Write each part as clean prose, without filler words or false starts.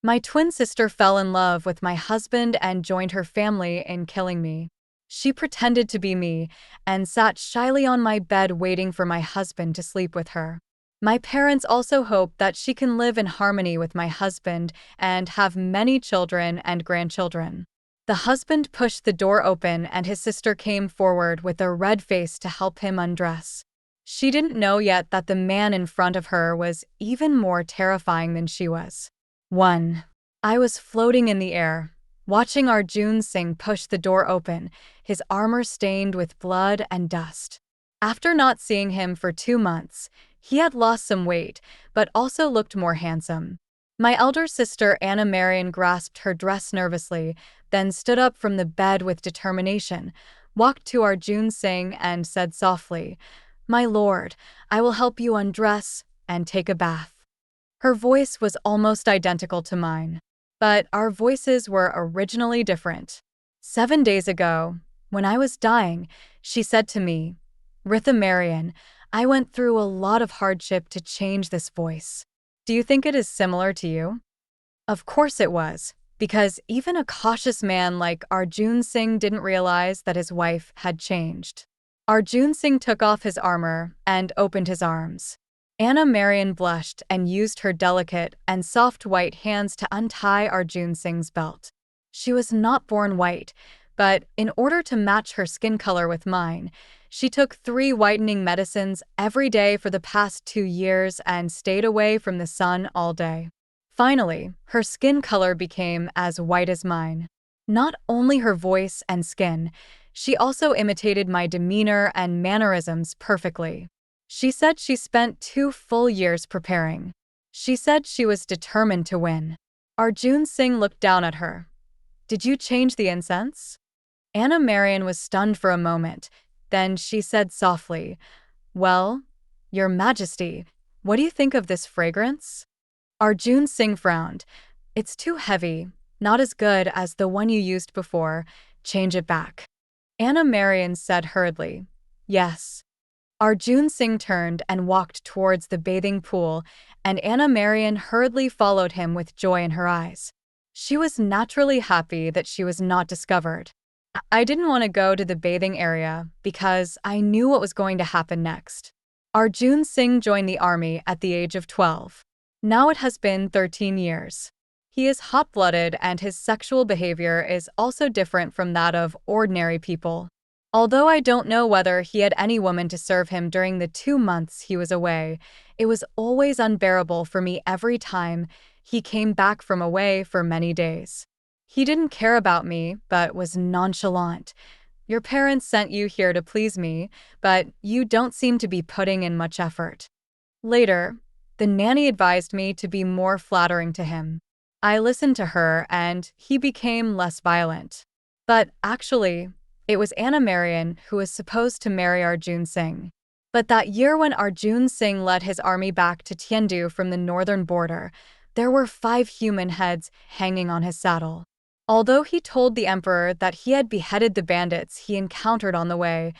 My twin sister fell in love with my husband and joined her family in killing me. She pretended to be me and sat shyly on my bed waiting for my husband to sleep with her. My parents also hope that she can live in harmony with my husband and have many children and grandchildren. The husband pushed the door open and his sister came forward with a red face to help him undress. She didn't know yet that the man in front of her was even more terrifying than she was. 1. I was floating in the air, watching Arjun Singh push the door open, his armor stained with blood and dust. After not seeing him for 2 months, he had lost some weight, but also looked more handsome. My elder sister Anna Marian grasped her dress nervously, then stood up from the bed with determination, walked to Arjun Singh and said softly, "My lord, I will help you undress and take a bath." Her voice was almost identical to mine, but our voices were originally different. 7 days ago, when I was dying, she said to me, "Ritha Marian, I went through a lot of hardship to change this voice." Do you think it is similar to you? Of course it was, because even a cautious man like Arjun Singh didn't realize that his wife had changed. Arjun Singh took off his armor and opened his arms. Anna Marian blushed and used her delicate and soft white hands to untie Arjun Singh's belt. She was not born white, but in order to match her skin color with mine, she took 3 whitening medicines every day for the past 2 years and stayed away from the sun all day. Finally, her skin color became as white as mine. Not only her voice and skin, she also imitated my demeanor and mannerisms perfectly. She said she spent 2 full years preparing. She said she was determined to win. Arjun Singh looked down at her. "Did you change the incense?" Anna Marian was stunned for a moment. Then she said softly, "Well, Your Majesty, what do you think of this fragrance?" Arjun Singh frowned. "It's too heavy, not as good as the one you used before. Change it back." Anna Marian said hurriedly, "Yes." Arjun Singh turned and walked towards the bathing pool, and Anna Marian hurriedly followed him with joy in her eyes. She was naturally happy that she was not discovered. I didn't want to go to the bathing area because I knew what was going to happen next. Arjun Singh joined the army at the age of 12. Now it has been 13 years. He is hot-blooded and his sexual behavior is also different from that of ordinary people. Although I don't know whether he had any woman to serve him during the 2 months he was away, it was always unbearable for me every time he came back from away for many days. He didn't care about me, but was nonchalant. "Your parents sent you here to please me, but you don't seem to be putting in much effort." Later, the nanny advised me to be more flattering to him. I listened to her and he became less violent. But actually, it was Anna Marian who was supposed to marry Arjun Singh. But that year when Arjun Singh led his army back to Tiendu from the northern border, there were 5 human heads hanging on his saddle. Although he told the emperor that he had beheaded the bandits he encountered on the way,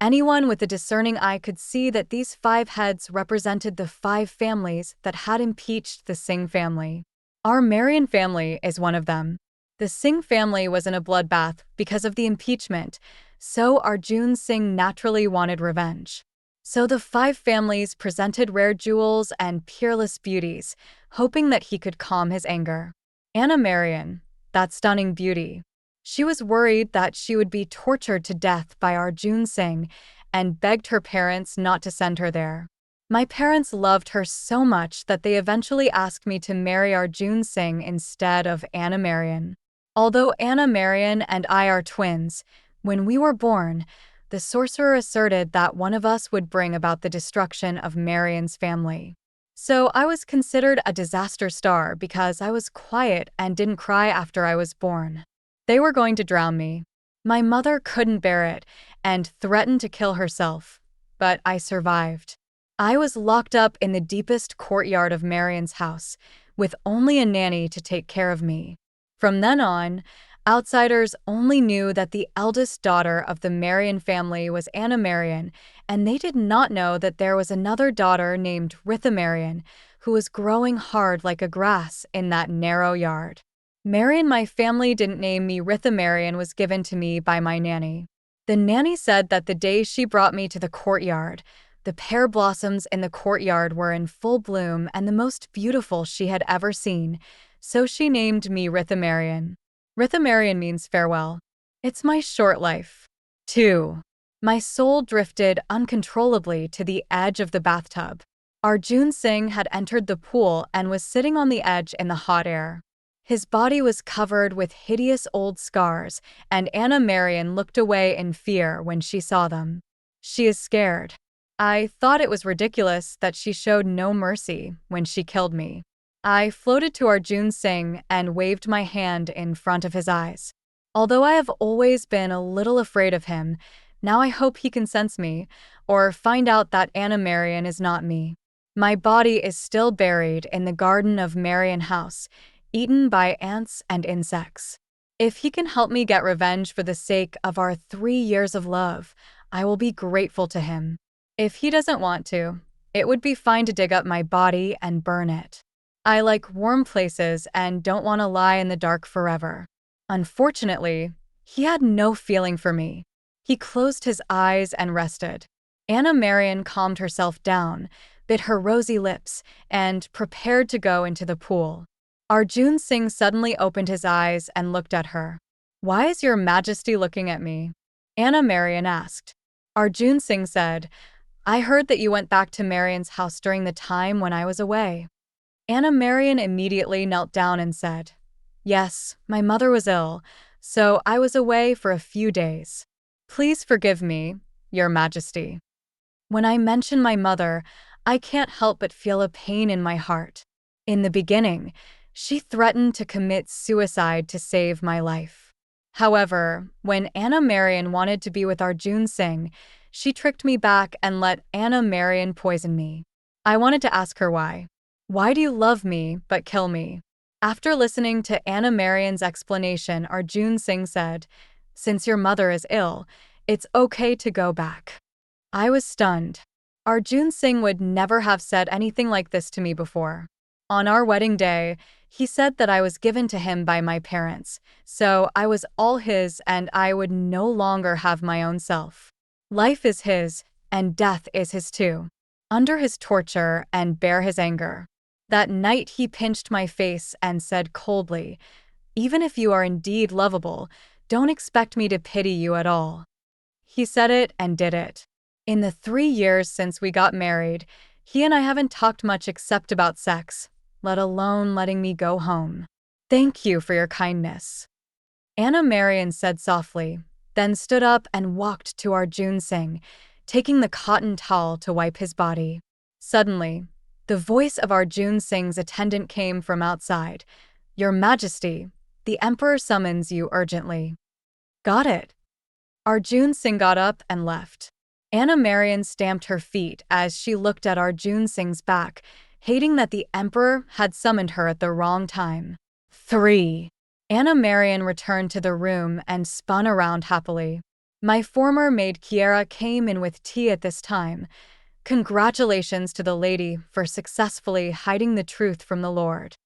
anyone with a discerning eye could see that these 5 heads represented the 5 families that had impeached the Singh family. Our Marian family is one of them. The Singh family was in a bloodbath because of the impeachment, so Arjun Singh naturally wanted revenge. So the 5 families presented rare jewels and peerless beauties, hoping that he could calm his anger. Anna Marian, that stunning beauty. She was worried that she would be tortured to death by Arjun Singh and begged her parents not to send her there. My parents loved her so much that they eventually asked me to marry Arjun Singh instead of Anna Marian. Although Anna Marian and I are twins, when we were born, the sorcerer asserted that one of us would bring about the destruction of Marian's family. So I was considered a disaster star because I was quiet and didn't cry after I was born. They were going to drown me. My mother couldn't bear it and threatened to kill herself, but I survived. I was locked up in the deepest courtyard of Marian's house, with only a nanny to take care of me. From then on, outsiders only knew that the eldest daughter of the Marian family was Anna Marian, and they did not know that there was another daughter named Ritha Marian, who was growing hard like a grass in that narrow yard. Marian, my family didn't name me Ritha. Marian was given to me by my nanny. The nanny said that the day she brought me to the courtyard, the pear blossoms in the courtyard were in full bloom and the most beautiful she had ever seen, so she named me Ritha Marian. Ritha Marian means farewell. It's my short life. 2. My soul drifted uncontrollably to the edge of the bathtub. Arjun Singh had entered the pool and was sitting on the edge in the hot air. His body was covered with hideous old scars, and Anna Marian looked away in fear when she saw them. She is scared. I thought it was ridiculous that she showed no mercy when she killed me. I floated to Arjun Singh and waved my hand in front of his eyes. Although I have always been a little afraid of him, now I hope he can sense me, or find out that Anna Marian is not me. My body is still buried in the garden of Marian House, eaten by ants and insects. If he can help me get revenge for the sake of our 3 years of love, I will be grateful to him. If he doesn't want to, it would be fine to dig up my body and burn it. I like warm places and don't want to lie in the dark forever. Unfortunately, he had no feeling for me. He closed his eyes and rested. Anna Marian calmed herself down, bit her rosy lips, and prepared to go into the pool. Arjun Singh suddenly opened his eyes and looked at her. "Why is your majesty looking at me?" Anna Marian asked. Arjun Singh said, "I heard that you went back to Marian's house during the time when I was away." Anna Marian immediately knelt down and said, "Yes, my mother was ill, so I was away for a few days. Please forgive me, your majesty. When I mention my mother, I can't help but feel a pain in my heart. In the beginning, she threatened to commit suicide to save my life. However, when Anna Marian wanted to be with Arjun Singh, she tricked me back and let Anna Marian poison me. I wanted to ask her why. Why do you love me but kill me?" After listening to Anna Marian's explanation, Arjun Singh said, "Since your mother is ill, it's okay to go back." I was stunned. Arjun Singh would never have said anything like this to me before. On our wedding day, he said that I was given to him by my parents, so I was all his and I would no longer have my own self. Life is his, and death is his too. Under his torture and bear his anger. That night he pinched my face and said coldly, "Even if you are indeed lovable, don't expect me to pity you at all." He said it and did it. In the 3 years since we got married, he and I haven't talked much except about sex, let alone letting me go home. Thank you for your kindness." Anna Marian said softly, then stood up and walked to Arjun Singh, taking the cotton towel to wipe his body. Suddenly, the voice of Arjun Singh's attendant came from outside. "Your Majesty, the Emperor summons you urgently." Got it. Arjun Singh got up and left. Anna Marian stamped her feet as she looked at Arjun Singh's back, hating that the Emperor had summoned her at the wrong time. 3. Anna Marian returned to the room and spun around happily. My former maid Kiera came in with tea at this time. Congratulations to the lady for successfully hiding the truth from the Lord.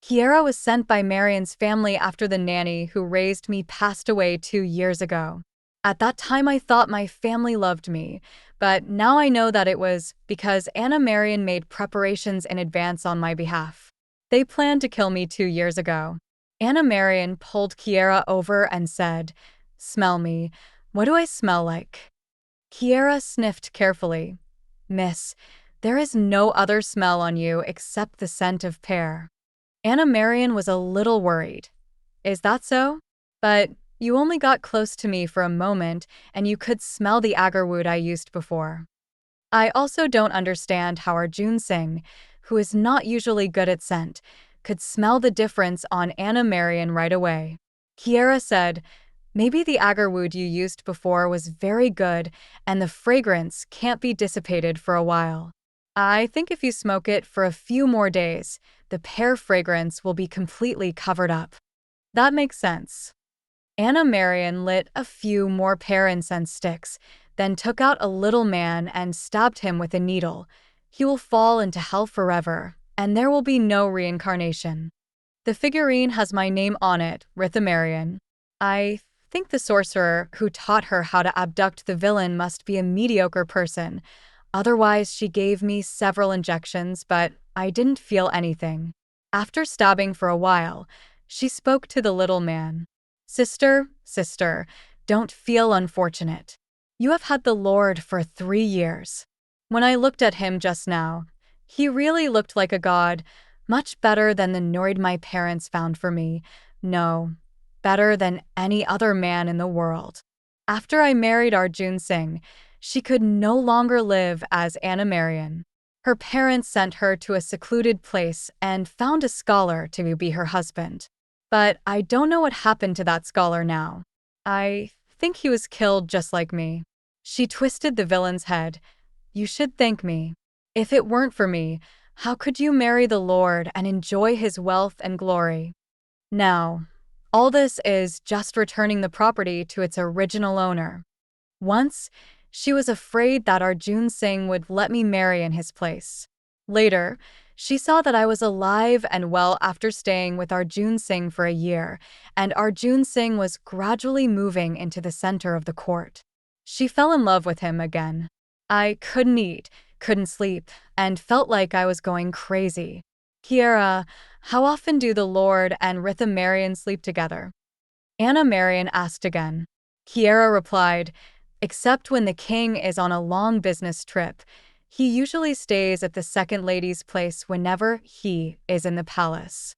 Kiera was sent by Marian's family after the nanny who raised me passed away 2 years ago. At that time I thought my family loved me, but now I know that it was because Anna Marian made preparations in advance on my behalf. They planned to kill me 2 years ago. Anna Marian pulled Kiera over and said, "Smell me. What do I smell like?" Kiera sniffed carefully. "Miss, there is no other smell on you except the scent of pear." Anna Marian was a little worried. "Is that so? But you only got close to me for a moment and you could smell the agarwood I used before." I also don't understand how Arjun Singh, who is not usually good at scent, could smell the difference on Anna Marian right away. Kiera said, "Maybe the agarwood you used before was very good and the fragrance can't be dissipated for a while. I think if you smoke it for a few more days, the pear fragrance will be completely covered up." That makes sense. Anna Marian lit a few more pear incense sticks, then took out a little man and stabbed him with a needle. "He will fall into hell forever," and there will be no reincarnation. The figurine has my name on it, Maran. I think the sorcerer who taught her how to abduct the villain must be a mediocre person. Otherwise, she gave me several injections, but I didn't feel anything. After stabbing for a while, she spoke to the little man. Sister, sister, don't feel unfortunate. You have had the Lord for 3 years. When I looked at him just now, he really looked like a god, much better than the Noid my parents found for me. No, better than any other man in the world. After I married Arjun Singh, she could no longer live as Anna Marion. Her parents sent her to a secluded place and found a scholar to be her husband. But I don't know what happened to that scholar now. I think he was killed just like me. She twisted the villain's head. You should thank me. If it weren't for me, how could you marry the Lord and enjoy his wealth and glory? Now, all this is just returning the property to its original owner. Once, she was afraid that Arjun Singh would let me marry in his place. Later, she saw that I was alive and well after staying with Arjun Singh for a year, and Arjun Singh was gradually moving into the center of the court. She fell in love with him again. I couldn't eat, couldn't sleep, and felt like I was going crazy. Kiera, how often do the Lord and Ritha Marion sleep together? Anna Marion asked again. Kiera replied, except when the king is on a long business trip. He usually stays at the second lady's place whenever he is in the palace.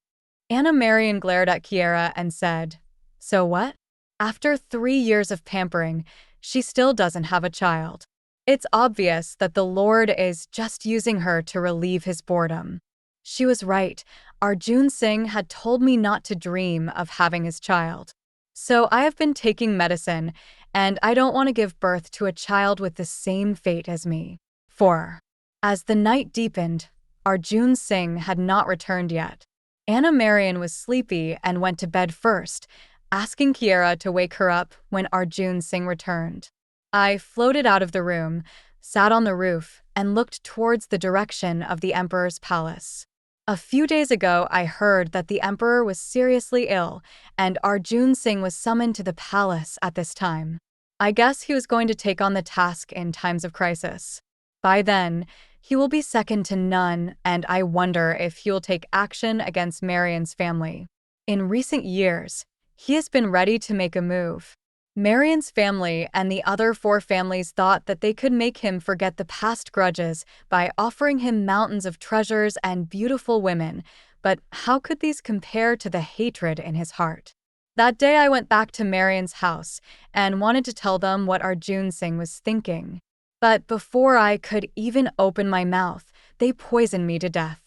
Anna Marion glared at Kiera and said, so what? After 3 years of pampering, she still doesn't have a child. It's obvious that the Lord is just using her to relieve his boredom. She was right. Arjun Singh had told me not to dream of having his child. So I have been taking medicine, and I don't want to give birth to a child with the same fate as me. 4. As the night deepened, Arjun Singh had not returned yet. Anna Marion was sleepy and went to bed first, asking Kiera to wake her up when Arjun Singh returned. I floated out of the room, sat on the roof, and looked towards the direction of the emperor's palace. A few days ago, I heard that the emperor was seriously ill, and Arjun Singh was summoned to the palace at this time. I guess he was going to take on the task in times of crisis. By then, he will be second to none, and I wonder if he will take action against Marion's family. In recent years, he has been ready to make a move. Marion's family and the other 4 families thought that they could make him forget the past grudges by offering him mountains of treasures and beautiful women, but how could these compare to the hatred in his heart? That day I went back to Marion's house and wanted to tell them what Arjun Singh was thinking. But before I could even open my mouth, they poisoned me to death.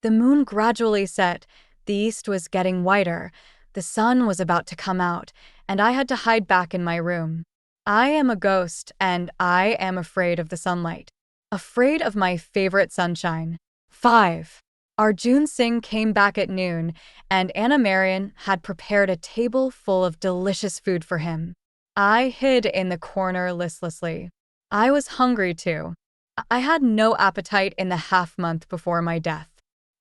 The moon gradually set, the east was getting whiter, the sun was about to come out, and I had to hide back in my room. I am a ghost, and I am afraid of the sunlight. Afraid of my favorite sunshine. 5. Arjun Singh came back at noon, and Anna Marion had prepared a table full of delicious food for him. I hid in the corner listlessly. I was hungry too. I had no appetite in the half-month before my death.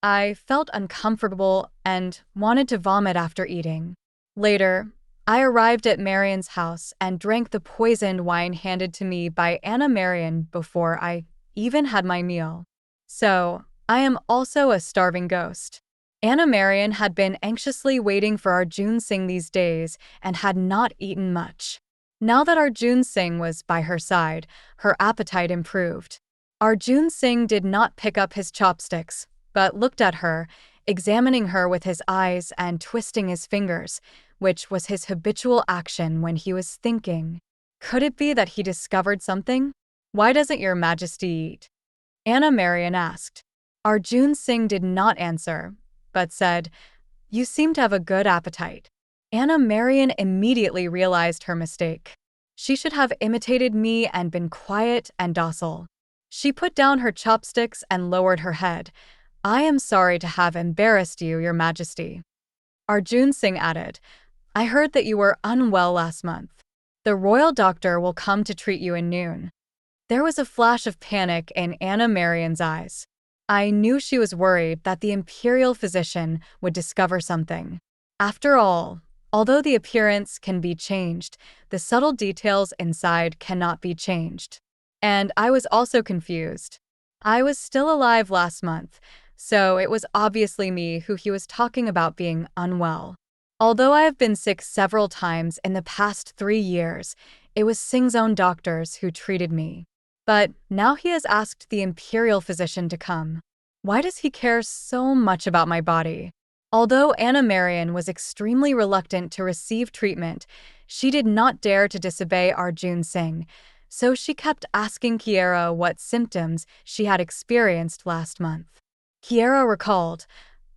I felt uncomfortable and wanted to vomit after eating. Later, I arrived at Marion's house and drank the poisoned wine handed to me by Anna Marion before I even had my meal. So, I am also a starving ghost. Anna Marion had been anxiously waiting for Arjun Singh these days and had not eaten much. Now that Arjun Singh was by her side, her appetite improved. Arjun Singh did not pick up his chopsticks, but looked at her, examining her with his eyes and twisting his fingers, which was his habitual action when he was thinking. Could it be that he discovered something? Why doesn't your majesty eat? Anna Marion asked. Arjun Singh did not answer, but said, you seem to have a good appetite. Anna Marion immediately realized her mistake. She should have imitated me and been quiet and docile. She put down her chopsticks and lowered her head. I am sorry to have embarrassed you, your majesty. Arjun Singh added, I heard that you were unwell last month. The royal doctor will come to treat you in noon. There was a flash of panic in Anna Marion's eyes. I knew she was worried that the imperial physician would discover something. After all, although the appearance can be changed, the subtle details inside cannot be changed. And I was also confused. I was still alive last month, so it was obviously me who he was talking about being unwell. Although I have been sick several times in the past 3 years, it was Singh's own doctors who treated me. But now he has asked the imperial physician to come. Why does he care so much about my body? Although Anna Marian was extremely reluctant to receive treatment, she did not dare to disobey Arjun Singh, so she kept asking Kiera what symptoms she had experienced last month. Kiera recalled,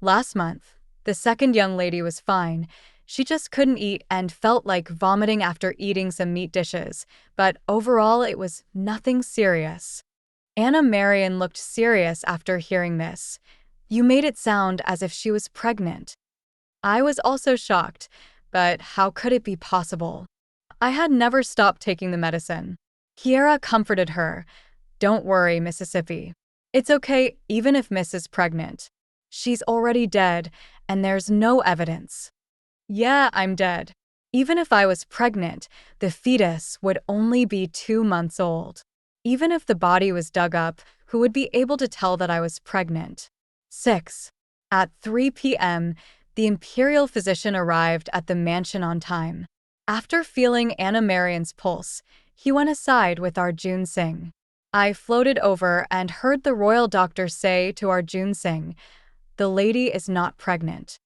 "Last month, the second young lady was fine. She just couldn't eat and felt like vomiting after eating some meat dishes, but overall it was nothing serious." Anna Marian looked serious after hearing this. "You made it sound as if she was pregnant." I was also shocked, but how could it be possible? I had never stopped taking the medicine. Kiera comforted her. "Don't worry, Mississippi. It's okay even if Miss is pregnant. She's already dead, and there's no evidence." "Yeah, I'm dead. Even if I was pregnant, the fetus would only be 2 months old. Even if the body was dug up, who would be able to tell that I was pregnant?" 6. At 3 p.m., the imperial physician arrived at the mansion on time. After feeling Anna Marian's pulse, he went aside with Arjun Singh. I floated over and heard the royal doctor say to Arjun Singh, "The lady is not pregnant."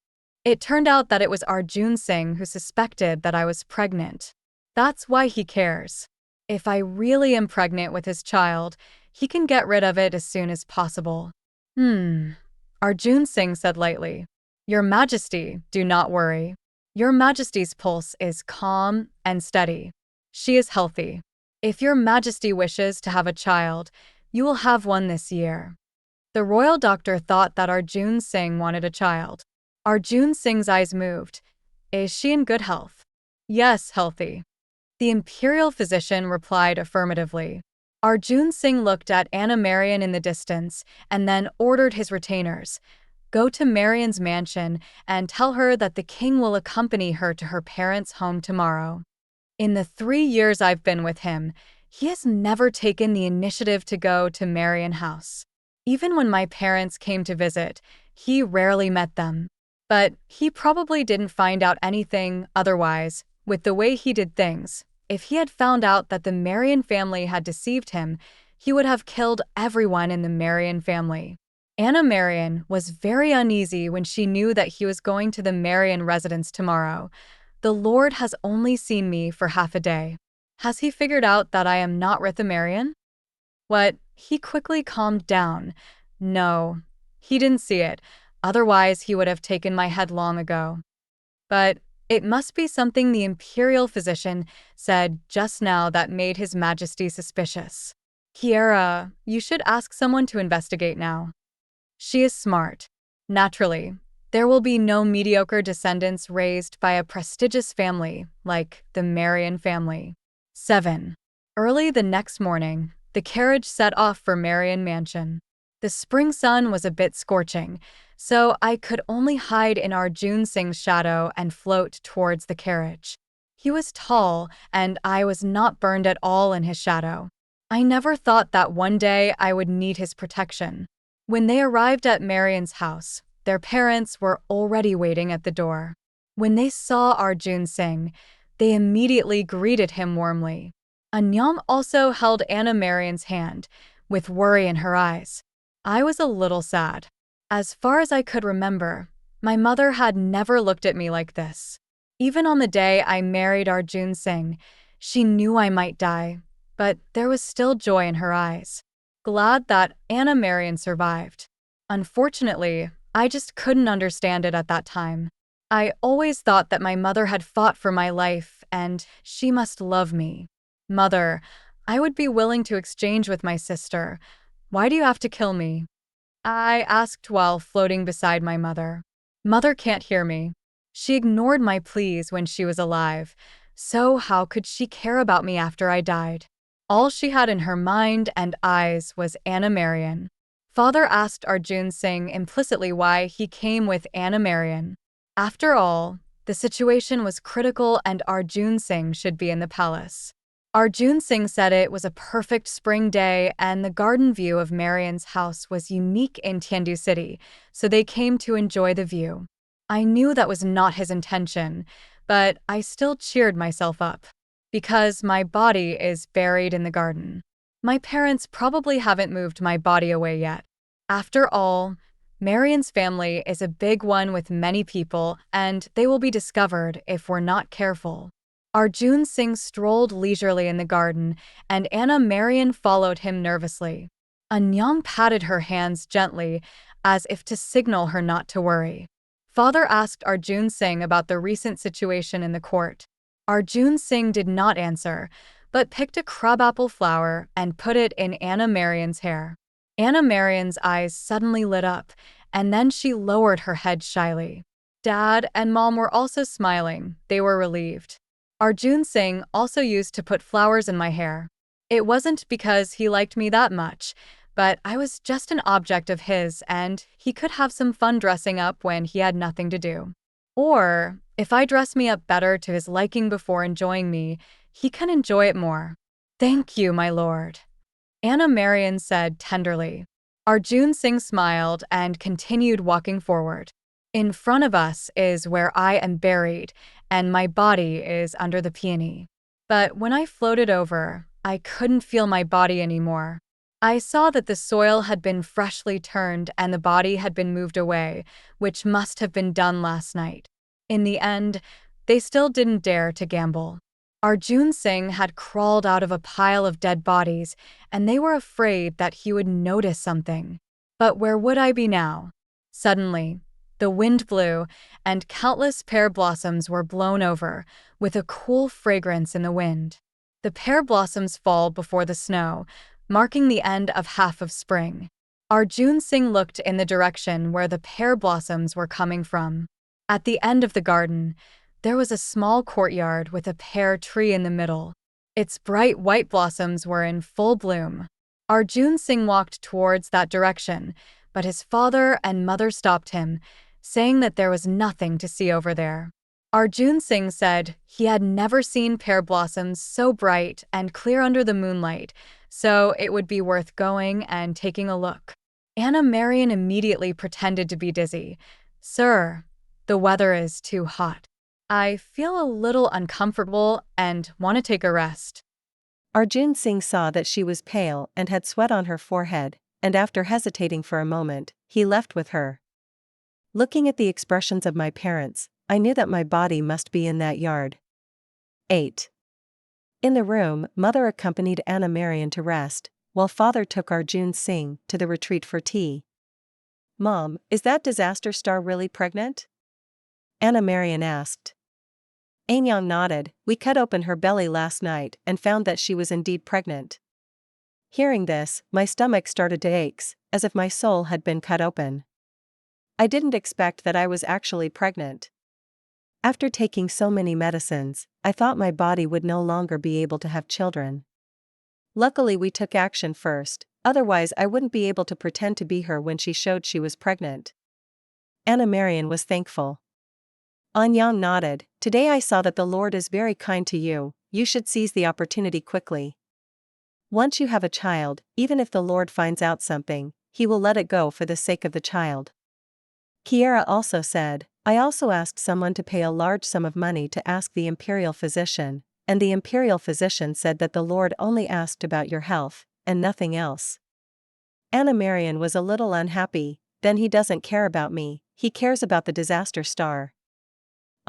It turned out that it was Arjun Singh who suspected that I was pregnant. That's why he cares. If I really am pregnant with his child, he can get rid of it as soon as possible. Arjun Singh said lightly, "Your Majesty, do not worry. Your Majesty's pulse is calm and steady. She is healthy. If your Majesty wishes to have a child, you will have one this year." The royal doctor thought that Arjun Singh wanted a child. Arjun Singh's eyes moved. "Is she in good health?" "Yes, healthy." The imperial physician replied affirmatively. Arjun Singh looked at Anna Marian in the distance and then ordered his retainers, "Go to Marian's mansion and tell her that the king will accompany her to her parents' home tomorrow." In the 3 years I've been with him, he has never taken the initiative to go to Marian House. Even when my parents came to visit, he rarely met them. But he probably didn't find out anything otherwise with the way he did things. If he had found out that the Marian family had deceived him, he would have killed everyone in the Marian family. Anna Marian was very uneasy when she knew that he was going to the Marian residence tomorrow. "The Lord has only seen me for half a day. Has he figured out that I am not Ritha Marian?" What? He quickly calmed down. "No, he didn't see it. Otherwise, he would have taken my head long ago." But it must be something the imperial physician said just now that made His Majesty suspicious. "Kiera, you should ask someone to investigate now. She is smart. Naturally, there will be no mediocre descendants raised by a prestigious family like the Marian family." 7. Early the next morning, the carriage set off for Marian Mansion. The spring sun was a bit scorching, so I could only hide in Arjun Singh's shadow and float towards the carriage. He was tall, and I was not burned at all in his shadow. I never thought that one day I would need his protection. When they arrived at Marian's house, their parents were already waiting at the door. When they saw Arjun Singh, they immediately greeted him warmly. Anyam also held Anna Marian's hand, with worry in her eyes. I was a little sad. As far as I could remember, my mother had never looked at me like this. Even on the day I married Arjun Singh, she knew I might die, but there was still joy in her eyes. Glad that Anna Marian survived. Unfortunately, I just couldn't understand it at that time. I always thought that my mother had fought for my life and she must love me. "Mother, I would be willing to exchange with my sister. Why do you have to kill me?" I asked while floating beside my mother. Mother can't hear me. She ignored my pleas when she was alive, so how could she care about me after I died? All she had in her mind and eyes was Anna Marian. Father asked Arjun Singh implicitly why he came with Anna Marian. After all, the situation was critical and Arjun Singh should be in the palace. Arjun Singh said it was a perfect spring day and the garden view of Marian's house was unique in Tiandu City, so they came to enjoy the view. I knew that was not his intention, but I still cheered myself up. Because my body is buried in the garden. My parents probably haven't moved my body away yet. After all, Marian's family is a big one with many people, and they will be discovered if we're not careful. Arjun Singh strolled leisurely in the garden, and Anna Marian followed him nervously. Anyang patted her hands gently, as if to signal her not to worry. Father asked Arjun Singh about the recent situation in the court. Arjun Singh did not answer, but picked a crabapple flower and put it in Anna Marian's hair. Anna Marian's eyes suddenly lit up, and then she lowered her head shyly. Dad and Mom were also smiling. They were relieved. Arjun Singh also used to put flowers in my hair. It wasn't because he liked me that much, but I was just an object of his and he could have some fun dressing up when he had nothing to do. Or, if I dress me up better to his liking before enjoying me, he can enjoy it more. Thank you, my lord. Anna Marian said tenderly. Arjun Singh smiled and continued walking forward. In front of us is where I am buried, and my body is under the peony. But when I floated over, I couldn't feel my body anymore. I saw that the soil had been freshly turned and the body had been moved away, which must have been done last night. In the end, they still didn't dare to gamble. Arjun Singh had crawled out of a pile of dead bodies, and they were afraid that he would notice something. But where would I be now? Suddenly, the wind blew, and countless pear blossoms were blown over, with a cool fragrance in the wind. The pear blossoms fall before the snow, marking the end of half of spring. Arjun Singh looked in the direction where the pear blossoms were coming from. At the end of the garden, there was a small courtyard with a pear tree in the middle. Its bright white blossoms were in full bloom. Arjun Singh walked towards that direction, but his father and mother stopped him, saying that there was nothing to see over there. Arjun Singh said he had never seen pear blossoms so bright and clear under the moonlight, so it would be worth going and taking a look. Anna Marian immediately pretended to be dizzy. Sir, the weather is too hot. I feel a little uncomfortable and want to take a rest. Arjun Singh saw that she was pale and had sweat on her forehead, and after hesitating for a moment, he left with her. Looking at the expressions of my parents, I knew that my body must be in that yard. 8. In the room, Mother accompanied Anna Marian to rest, while Father took Arjun Singh to the retreat for tea. Mom, is that disaster star really pregnant? Anna Marian asked. Anyang nodded. We cut open her belly last night and found that she was indeed pregnant. Hearing this, my stomach started to ache, as if my soul had been cut open. I didn't expect that I was actually pregnant. After taking so many medicines, I thought my body would no longer be able to have children. Luckily we took action first, otherwise I wouldn't be able to pretend to be her when she showed she was pregnant. Anna Marian was thankful. Anyang nodded. Today I saw that the Lord is very kind to you, you should seize the opportunity quickly. Once you have a child, even if the Lord finds out something, he will let it go for the sake of the child. Kiera also said, I also asked someone to pay a large sum of money to ask the imperial physician, and the imperial physician said that the Lord only asked about your health, and nothing else. Anna Marian was a little unhappy. Then he doesn't care about me, he cares about the disaster star.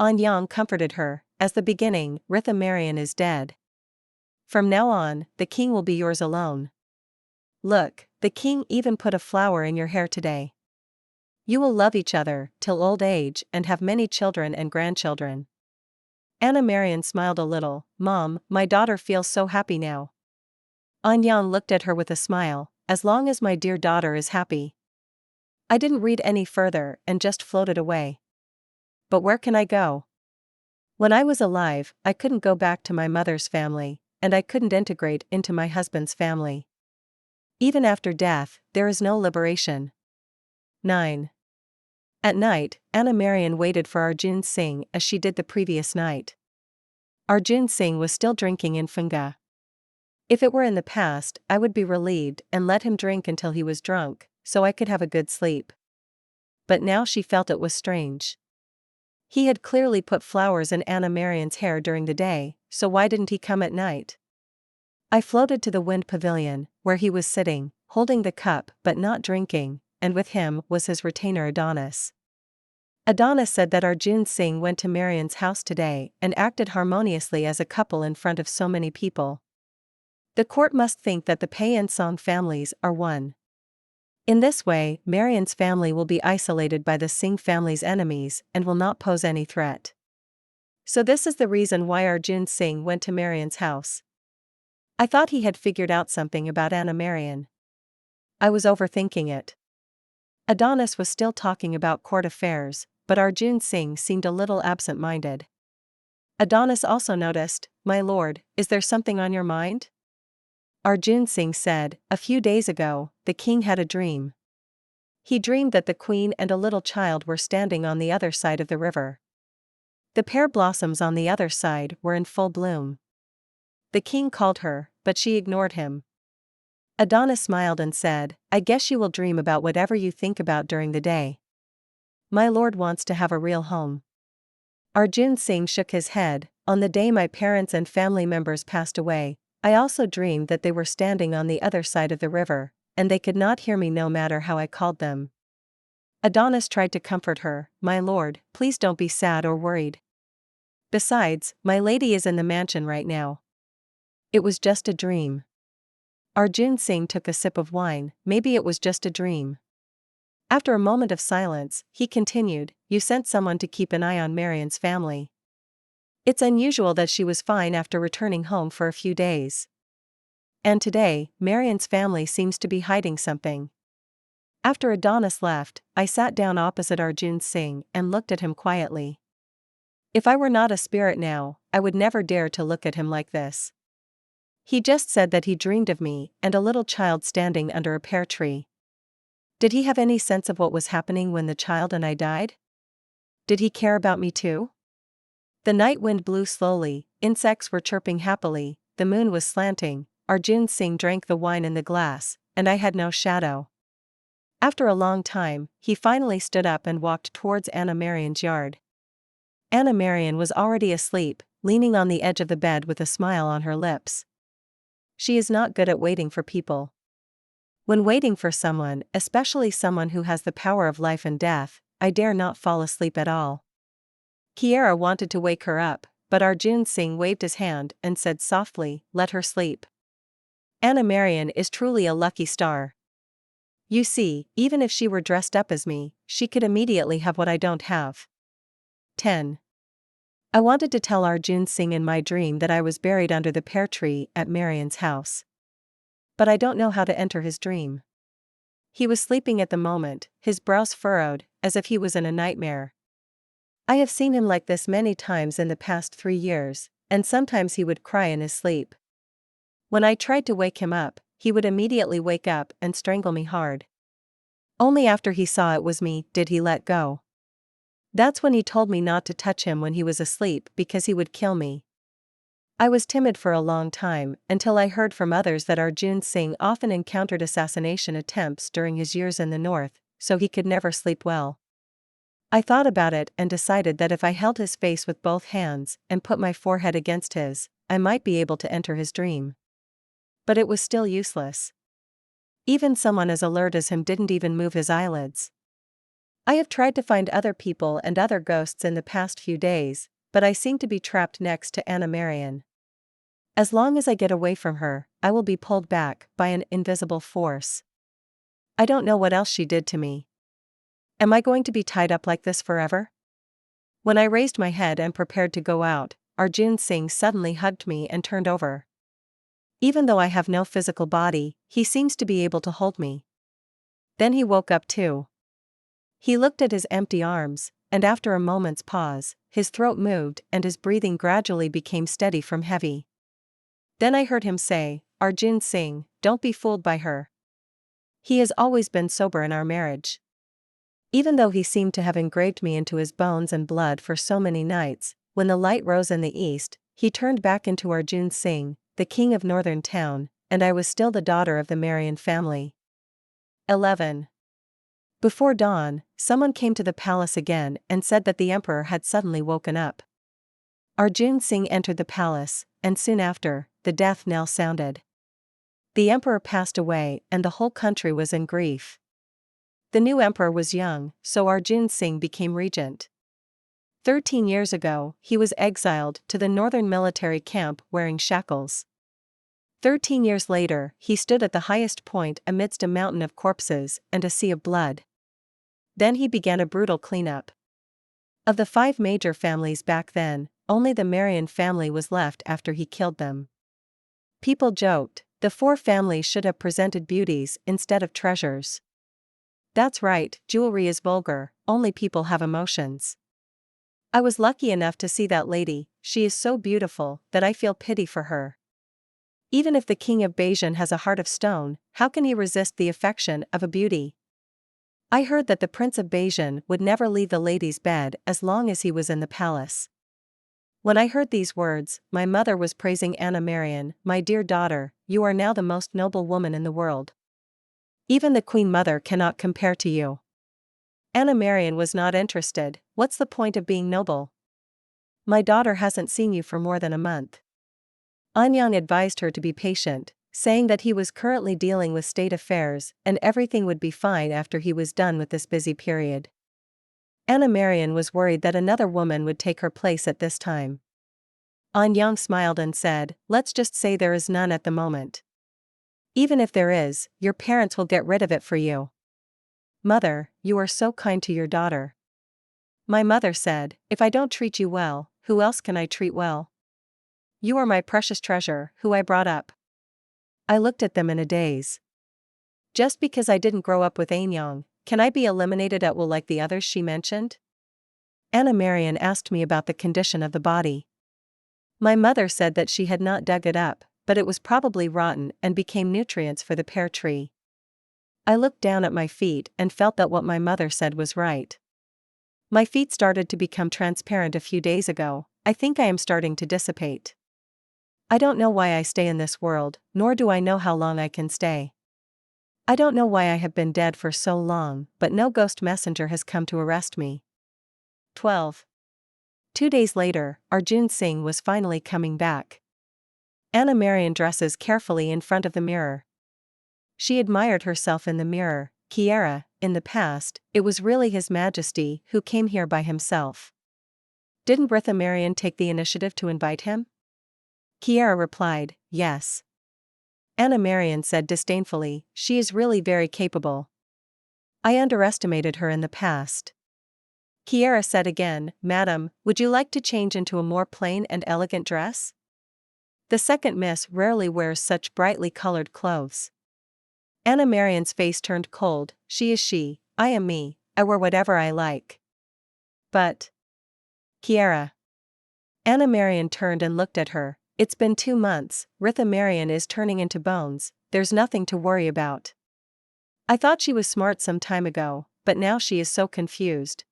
Anyang comforted her. As the beginning, Ritha Marian is dead. From now on, the king will be yours alone. Look, the king even put a flower in your hair today. You will love each other till old age and have many children and grandchildren. Anna Marian smiled a little. Mom, my daughter feels so happy now. Anyang looked at her with a smile. As long as my dear daughter is happy. I didn't read any further and just floated away. But where can I go? When I was alive, I couldn't go back to my mother's family, and I couldn't integrate into my husband's family. Even after death, there is no liberation. 9. At night, Anna Marian waited for Arjun Singh as she did the previous night. Arjun Singh was still drinking in Funga. If it were in the past, I would be relieved and let him drink until he was drunk, so I could have a good sleep. But now she felt it was strange. He had clearly put flowers in Anna Marian's hair during the day, so why didn't he come at night? I floated to the wind pavilion, where he was sitting, holding the cup but not drinking, and with him was his retainer Adonis. Adonis said that Arjun Singh went to Marian's house today and acted harmoniously as a couple in front of so many people. The court must think that the Pei and Song families are one. In this way, Marian's family will be isolated by the Singh family's enemies and will not pose any threat. So this is the reason why Arjun Singh went to Marian's house. I thought he had figured out something about Anna Marian. I was overthinking it. Adonis was still talking about court affairs, but Arjun Singh seemed a little absent-minded. Adonis also noticed, "My lord, is there something on your mind?" Arjun Singh said, "A few days ago, the king had a dream. He dreamed that the queen and a little child were standing on the other side of the river. The pear blossoms on the other side were in full bloom. The king called her, but she ignored him." Adonis smiled and said, "I guess you will dream about whatever you think about during the day. My lord wants to have a real home." Arjun Singh shook his head. "On the day my parents and family members passed away, I also dreamed that they were standing on the other side of the river, and they could not hear me no matter how I called them." Adonis tried to comfort her, "My lord, please don't be sad or worried. Besides, my lady is in the mansion right now. It was just a dream." Arjun Singh took a sip of wine. "Maybe it was just a dream." After a moment of silence, he continued, "You sent someone to keep an eye on Marian's family. It's unusual that she was fine after returning home for a few days. And today, Marian's family seems to be hiding something." After Adonis left, I sat down opposite Arjun Singh and looked at him quietly. If I were not a spirit now, I would never dare to look at him like this. He just said that he dreamed of me and a little child standing under a pear tree. Did he have any sense of what was happening when the child and I died? Did he care about me too? The night wind blew slowly, insects were chirping happily, the moon was slanting. Arjun Singh drank the wine in the glass, and I had no shadow. After a long time, he finally stood up and walked towards Anna Marian's yard. Anna Marian was already asleep, leaning on the edge of the bed with a smile on her lips. She is not good at waiting for people. When waiting for someone, especially someone who has the power of life and death, I dare not fall asleep at all. Kiera wanted to wake her up, but Arjun Singh waved his hand and said softly, "Let her sleep. Anna Marian is truly a lucky star. You see, even if she were dressed up as me, she could immediately have what I don't have." 10. I wanted to tell Arjun Singh in my dream that I was buried under the pear tree at Marian's house. But I don't know how to enter his dream. He was sleeping at the moment, his brows furrowed, as if he was in a nightmare. I have seen him like this many times in the past 3 years, and sometimes he would cry in his sleep. When I tried to wake him up, he would immediately wake up and strangle me hard. Only after he saw it was me did he let go. That's when he told me not to touch him when he was asleep because he would kill me. I was timid for a long time until I heard from others that Arjun Singh often encountered assassination attempts during his years in the north, so he could never sleep well. I thought about it and decided that if I held his face with both hands and put my forehead against his, I might be able to enter his dream. But it was still useless. Even someone as alert as him didn't even move his eyelids. I have tried to find other people and other ghosts in the past few days, but I seem to be trapped next to Anna Marian. As long as I get away from her, I will be pulled back by an invisible force. I don't know what else she did to me. Am I going to be tied up like this forever? When I raised my head and prepared to go out, Arjun Singh suddenly hugged me and turned over. Even though I have no physical body, he seems to be able to hold me. Then he woke up too. He looked at his empty arms, and after a moment's pause, his throat moved and his breathing gradually became steady from heavy. Then I heard him say, "Arjun Singh, don't be fooled by her. He has always been sober in our marriage. Even though he seemed to have engraved me into his bones and blood for so many nights, when the light rose in the east, he turned back into Arjun Singh, the king of northern town, and I was still the daughter of the Maran family. 11. Before dawn, someone came to the palace again and said that the emperor had suddenly woken up. Arjun Singh entered the palace, and soon after, the death knell sounded. The emperor passed away and the whole country was in grief. The new emperor was young, so Arjun Singh became regent. 13 years ago, he was exiled to the northern military camp wearing shackles. 13 years later, he stood at the highest point amidst a mountain of corpses and a sea of blood. Then he began a brutal cleanup. Of the 5 major families back then, only the Maran family was left after he killed them. People joked, the 4 families should have presented beauties instead of treasures. That's right, jewelry is vulgar, only people have emotions. I was lucky enough to see that lady, she is so beautiful that I feel pity for her. Even if the king of Bajan has a heart of stone, how can he resist the affection of a beauty? I heard that the prince of Bajan would never leave the lady's bed as long as he was in the palace. When I heard these words, my mother was praising Anna Marian, my dear daughter, you are now the most noble woman in the world. Even the queen mother cannot compare to you. Anna Marian was not interested, what's the point of being noble? My daughter hasn't seen you for more than a month. Anyang advised her to be patient, saying that he was currently dealing with state affairs and everything would be fine after he was done with this busy period. Anna Marian was worried that another woman would take her place at this time. Anyang smiled and said, let's just say there is none at the moment. Even if there is, your parents will get rid of it for you. Mother, you are so kind to your daughter. My mother said, if I don't treat you well, who else can I treat well? You are my precious treasure, who I brought up. I looked at them in a daze. Just because I didn't grow up with Anyang, can I be eliminated at will like the others she mentioned? Anna Marian asked me about the condition of the body. My mother said that she had not dug it up, but it was probably rotten and became nutrients for the pear tree. I looked down at my feet and felt that what my mother said was right. My feet started to become transparent a few days ago, I think I am starting to dissipate. I don't know why I stay in this world, nor do I know how long I can stay. I don't know why I have been dead for so long, but no ghost messenger has come to arrest me. 12. 2 days later, Arjun Singh was finally coming back. Anna Marian dresses carefully in front of the mirror. She admired herself in the mirror. Kiara, in the past, it was really His Majesty who came here by himself. Didn't Ritha Marian take the initiative to invite him? Kiara replied, yes. Anna Marian said disdainfully, she is really very capable. I underestimated her in the past. Kiara said again, Madam, would you like to change into a more plain and elegant dress? The second miss rarely wears such brightly colored clothes. Anna Marian's face turned cold, she is she, I am me, I wear whatever I like. But Kiara. Anna Marian turned and looked at her, it's been 2 months, Ritha Marian is turning into bones, there's nothing to worry about. I thought she was smart some time ago, but now she is so confused.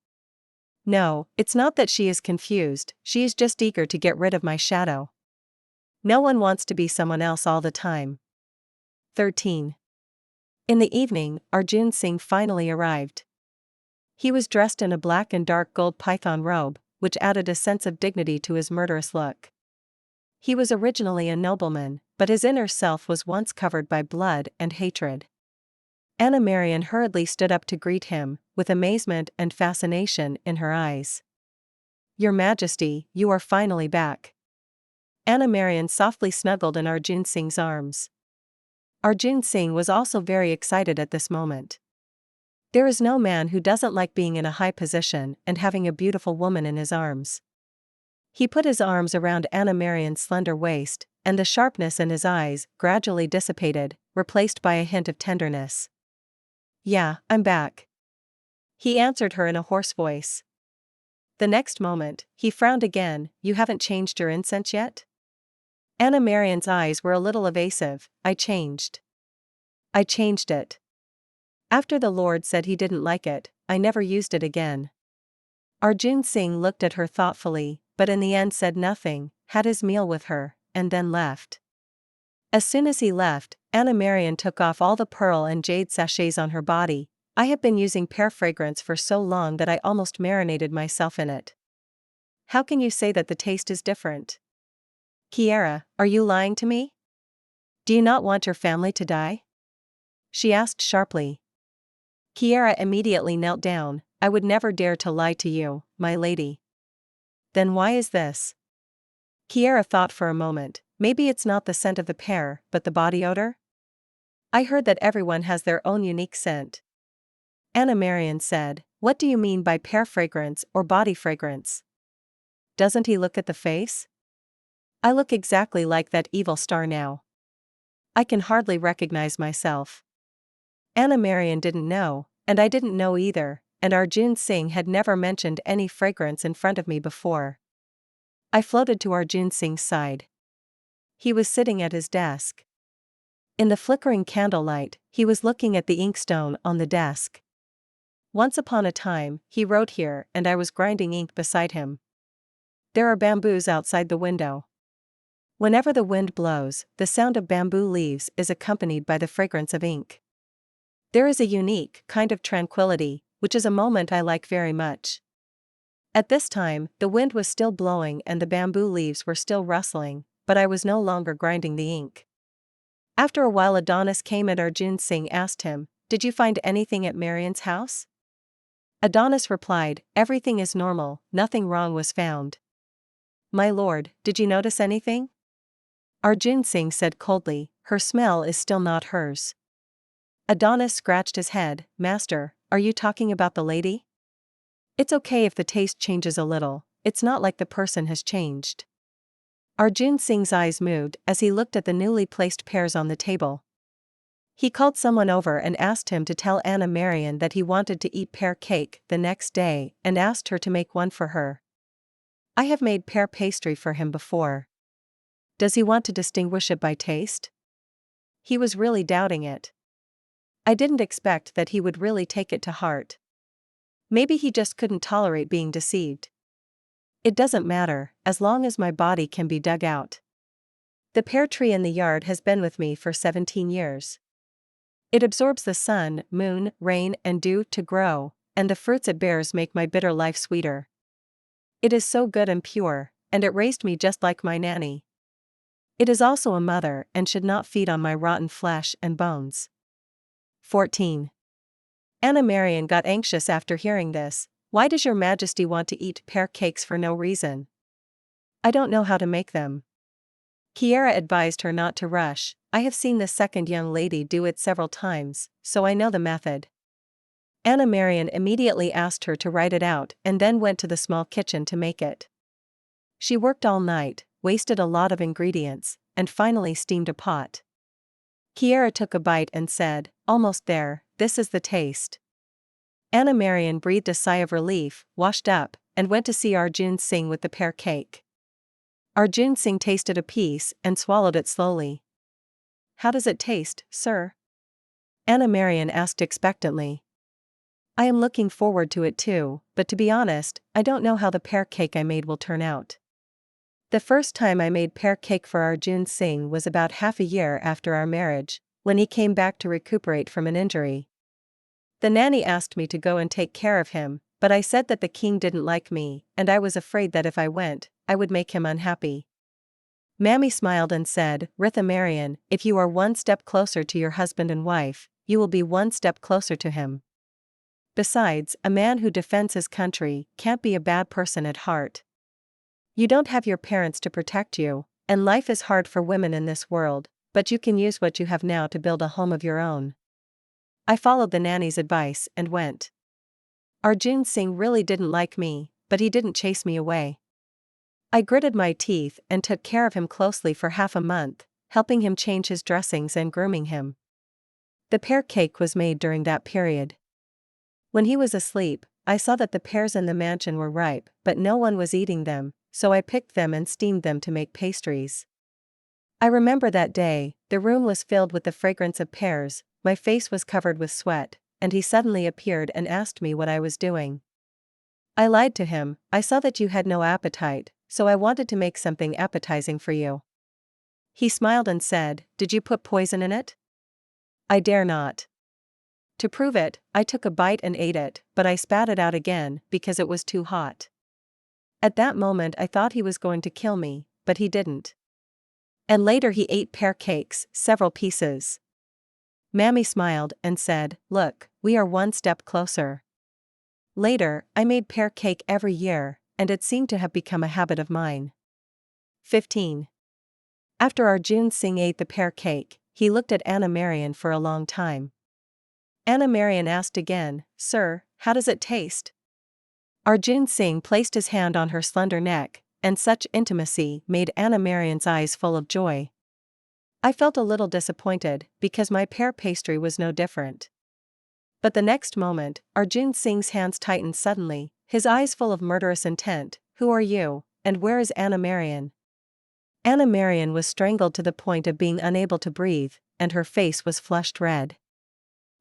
No, it's not that she is confused, she is just eager to get rid of my shadow. No one wants to be someone else all the time. 13. In the evening, Arjun Singh finally arrived. He was dressed in a black and dark gold python robe, which added a sense of dignity to his murderous look. He was originally a nobleman, but his inner self was once covered by blood and hatred. Anna Marian hurriedly stood up to greet him, with amazement and fascination in her eyes. Your Majesty, you are finally back. Anna Marian softly snuggled in Arjun Singh's arms. Arjun Singh was also very excited at this moment. There is no man who doesn't like being in a high position and having a beautiful woman in his arms. He put his arms around Anna Marian's slender waist, and the sharpness in his eyes gradually dissipated, replaced by a hint of tenderness. Yeah, I'm back. He answered her in a hoarse voice. The next moment, he frowned again, you haven't changed your incense yet? Anna Marian's eyes were a little evasive, I changed it. After the Lord said he didn't like it, I never used it again. Arjun Singh looked at her thoughtfully, but in the end said nothing, had his meal with her, and then left. As soon as he left, Anna Marian took off all the pearl and jade sachets on her body. I have been using pear fragrance for so long that I almost marinated myself in it. How can you say that the taste is different? Kiara, are you lying to me? Do you not want your family to die? She asked sharply. Kiara immediately knelt down. I would never dare to lie to you, my lady. Then why is this? Kiara thought for a moment. Maybe it's not the scent of the pear, but the body odor? I heard that everyone has their own unique scent. Anna Marian said, what do you mean by pear fragrance or body fragrance? Doesn't he look at the face? I look exactly like that evil star now. I can hardly recognize myself. Anna Marian didn't know, and I didn't know either, and Arjun Singh had never mentioned any fragrance in front of me before. I floated to Arjun Singh's side. He was sitting at his desk. In the flickering candlelight, he was looking at the inkstone on the desk. Once upon a time, he wrote here, and I was grinding ink beside him. There are bamboos outside the window. Whenever the wind blows, the sound of bamboo leaves is accompanied by the fragrance of ink. There is a unique kind of tranquility, which is a moment I like very much. At this time, the wind was still blowing and the bamboo leaves were still rustling, but I was no longer grinding the ink. After a while Adonis came and Arjun Singh asked him, did you find anything at Marian's house? Adonis replied, everything is normal, nothing wrong was found. My lord, did you notice anything? Arjun Singh said coldly, her smell is still not hers. Adonis scratched his head, Master, are you talking about the lady? It's okay if the taste changes a little, it's not like the person has changed. Arjun Singh's eyes moved as he looked at the newly placed pears on the table. He called someone over and asked him to tell Anna Marian that he wanted to eat pear cake the next day and asked her to make one for her. I have made pear pastry for him before. Does he want to distinguish it by taste? He was really doubting it. I didn't expect that he would really take it to heart. Maybe he just couldn't tolerate being deceived. It doesn't matter, as long as my body can be dug out. The pear tree in the yard has been with me for 17 years. It absorbs the sun, moon, rain, and dew to grow, and the fruits it bears make my bitter life sweeter. It is so good and pure, and it raised me just like my nanny. It is also a mother and should not feed on my rotten flesh and bones. 14. Anna Marian got anxious after hearing this. Why does your majesty want to eat pear cakes for no reason? I don't know how to make them. Kiara advised her not to rush. I have seen the second young lady do it several times, so I know the method. Anna Marian immediately asked her to write it out and then went to the small kitchen to make it. She worked all night, wasted a lot of ingredients, and finally steamed a pot. Kiara took a bite and said, almost there, this is the taste. Anna Marian breathed a sigh of relief, washed up, and went to see Arjun Singh with the pear cake. Arjun Singh tasted a piece and swallowed it slowly. How does it taste, sir? Anna Marian asked expectantly. I am looking forward to it too, but to be honest, I don't know how the pear cake I made will turn out. The first time I made pear cake for Arjun Singh was about half a year after our marriage, when he came back to recuperate from an injury. The nanny asked me to go and take care of him, but I said that the king didn't like me, and I was afraid that if I went, I would make him unhappy. Mammy smiled and said, Ritha Marian, if you are one step closer to your husband and wife, you will be one step closer to him. Besides, a man who defends his country can't be a bad person at heart. You don't have your parents to protect you, and life is hard for women in this world, but you can use what you have now to build a home of your own. I followed the nanny's advice and went. Arjun Singh really didn't like me, but he didn't chase me away. I gritted my teeth and took care of him closely for half a month, helping him change his dressings and grooming him. The pear cake was made during that period. When he was asleep, I saw that the pears in the mansion were ripe, but no one was eating them, so I picked them and steamed them to make pastries. I remember that day, the room was filled with the fragrance of pears, my face was covered with sweat, and he suddenly appeared and asked me what I was doing. I lied to him. I saw that you had no appetite, so I wanted to make something appetizing for you. He smiled and said, "Did you put poison in it?" I dare not. To prove it, I took a bite and ate it, but I spat it out again because it was too hot. At that moment I thought he was going to kill me, but he didn't. And later he ate pear cakes, several pieces. Mammy smiled and said, "Look, we are one step closer." Later, I made pear cake every year, and it seemed to have become a habit of mine. 15. After Arjun Singh ate the pear cake, he looked at Anna Marian for a long time. Anna Marian asked again, "Sir, how does it taste?" Arjun Singh placed his hand on her slender neck, and such intimacy made Anna Marian's eyes full of joy. I felt a little disappointed, because my pear pastry was no different. But the next moment, Arjun Singh's hands tightened suddenly, his eyes full of murderous intent. "Who are you, and where is Anna Marian?" Anna Marian was strangled to the point of being unable to breathe, and her face was flushed red.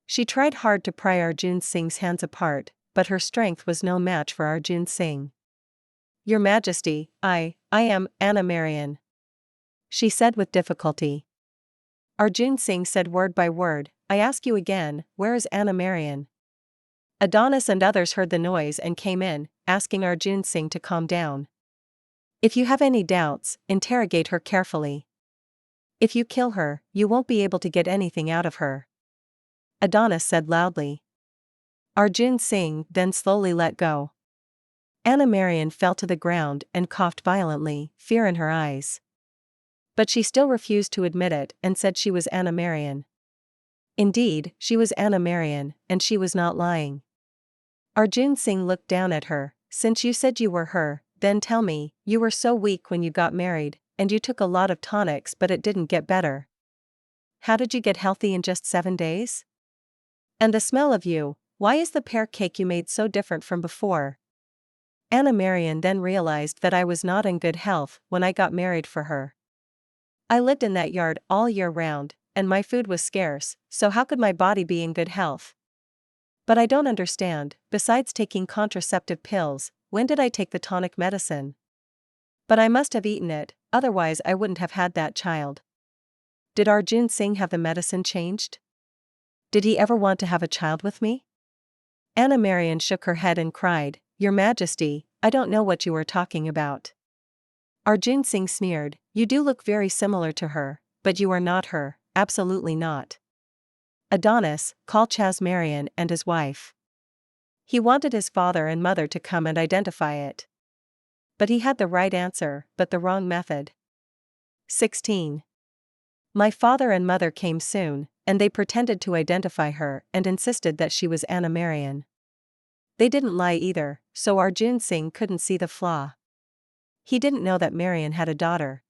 She tried hard to pry Arjun Singh's hands apart, but her strength was no match for Arjun Singh. "Your Majesty, I am Anna Marian," she said with difficulty. Arjun Singh said word by word, "I ask you again, where is Anna Marian?" Adonis and others heard the noise and came in, asking Arjun Singh to calm down. "If you have any doubts, interrogate her carefully. If you kill her, you won't be able to get anything out of her," Adonis said loudly. Arjun Singh then slowly let go. Anna Marian fell to the ground and coughed violently, fear in her eyes. But she still refused to admit it and said she was Anna Marian. Indeed, she was Anna Marian, and she was not lying. Arjun Singh looked down at her. "Since you said you were her, then tell me, you were so weak when you got married, and you took a lot of tonics but it didn't get better. How did you get healthy in just 7 days? And the smell of you, why is the pear cake you made so different from before?" Anna Marian then realized that I was not in good health when I got married for her. I lived in that yard all year round, and my food was scarce, so how could my body be in good health? But I don't understand, besides taking contraceptive pills, when did I take the tonic medicine? But I must have eaten it, otherwise I wouldn't have had that child. Did Arjun Singh have the medicine changed? Did he ever want to have a child with me? Anna Marian shook her head and cried, "Your Majesty, I don't know what you are talking about." Arjun Singh sneered, "You do look very similar to her, but you are not her, absolutely not." Adonis, call Chas Marian and his wife. He wanted his father and mother to come and identify it. But he had the right answer, but the wrong method. 16. My father and mother came soon, and they pretended to identify her and insisted that she was Anna Marian. They didn't lie either, so Arjun Singh couldn't see the flaw. He didn't know that Marian had a daughter.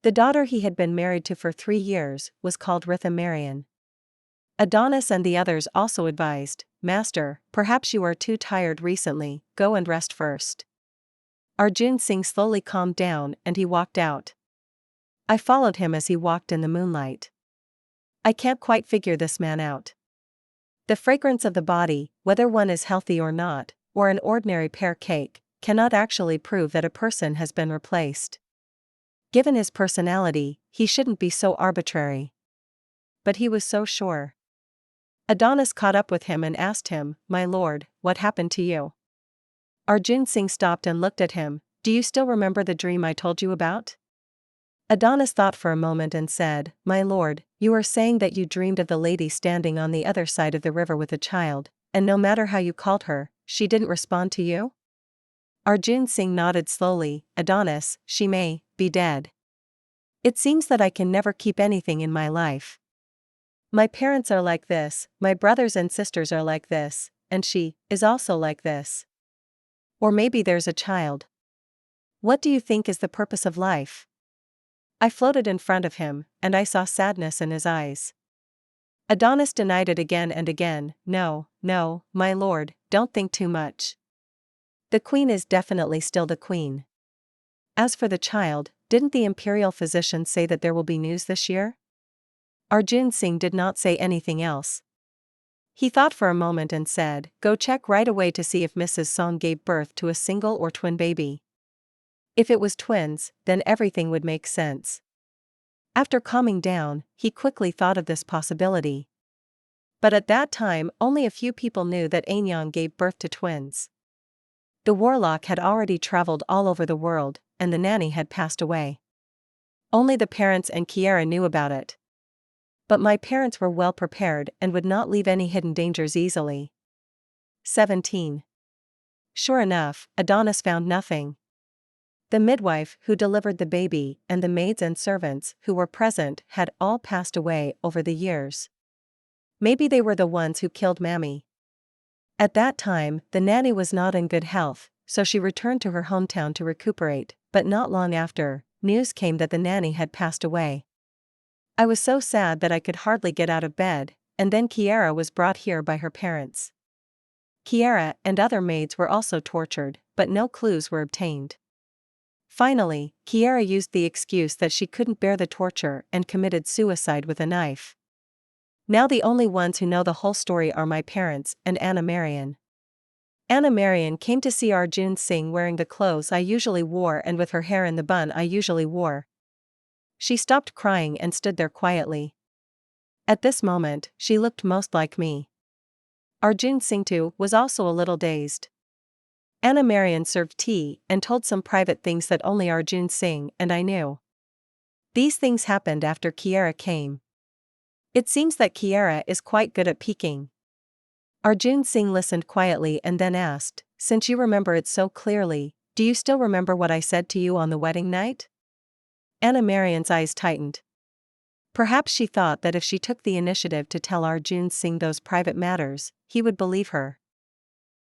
The daughter he had been married to for 3 years was called Ritha Marian. Adonis and the others also advised, "Master, perhaps you are too tired recently, go and rest first." Arjun Singh slowly calmed down and he walked out. I followed him as he walked in the moonlight. I can't quite figure this man out. The fragrance of the body, whether one is healthy or not, or an ordinary pear cake, cannot actually prove that a person has been replaced. Given his personality, he shouldn't be so arbitrary. But he was so sure. Adonis caught up with him and asked him, "My lord, what happened to you?" Arjun Singh stopped and looked at him. "Do you still remember the dream I told you about?" Adonis thought for a moment and said, "My lord, you are saying that you dreamed of the lady standing on the other side of the river with a child, and no matter how you called her, she didn't respond to you?" Arjun Singh nodded slowly. "Adonis, she may be dead. It seems that I can never keep anything in my life. My parents are like this, my brothers and sisters are like this, and she is also like this. Or maybe there's a child. What do you think is the purpose of life?" I floated in front of him, and I saw sadness in his eyes. Adonis denied it again and again. "No, no, my lord, don't think too much. The queen is definitely still the queen. As for the child, didn't the imperial physician say that there will be news this year?" Arjun Singh did not say anything else. He thought for a moment and said, "Go check right away to see if Mrs. Song gave birth to a single or twin baby. If it was twins, then everything would make sense." After calming down, he quickly thought of this possibility. But at that time, only a few people knew that Anyang gave birth to twins. The warlock had already traveled all over the world, and the nanny had passed away. Only the parents and Kiara knew about it. But my parents were well prepared and would not leave any hidden dangers easily. 17. Sure enough, Adonis found nothing. The midwife who delivered the baby and the maids and servants who were present had all passed away over the years. Maybe they were the ones who killed Mammy. At that time, the nanny was not in good health, so she returned to her hometown to recuperate, but not long after, news came that the nanny had passed away. I was so sad that I could hardly get out of bed, and then Kiara was brought here by her parents. Kiara and other maids were also tortured, but no clues were obtained. Finally, Kiara used the excuse that she couldn't bear the torture and committed suicide with a knife. Now the only ones who know the whole story are my parents and Anna Marian. Anna Marian came to see Arjun Singh wearing the clothes I usually wore and with her hair in the bun I usually wore. She stopped crying and stood there quietly. At this moment, she looked most like me. Arjun Singh too was also a little dazed. Anna Marian served tea and told some private things that only Arjun Singh and I knew. These things happened after Kiara came. It seems that Kiara is quite good at peeking. Arjun Singh listened quietly and then asked, "Since you remember it so clearly, do you still remember what I said to you on the wedding night?" Anna Marian's eyes tightened. Perhaps she thought that if she took the initiative to tell Arjun Singh those private matters, he would believe her.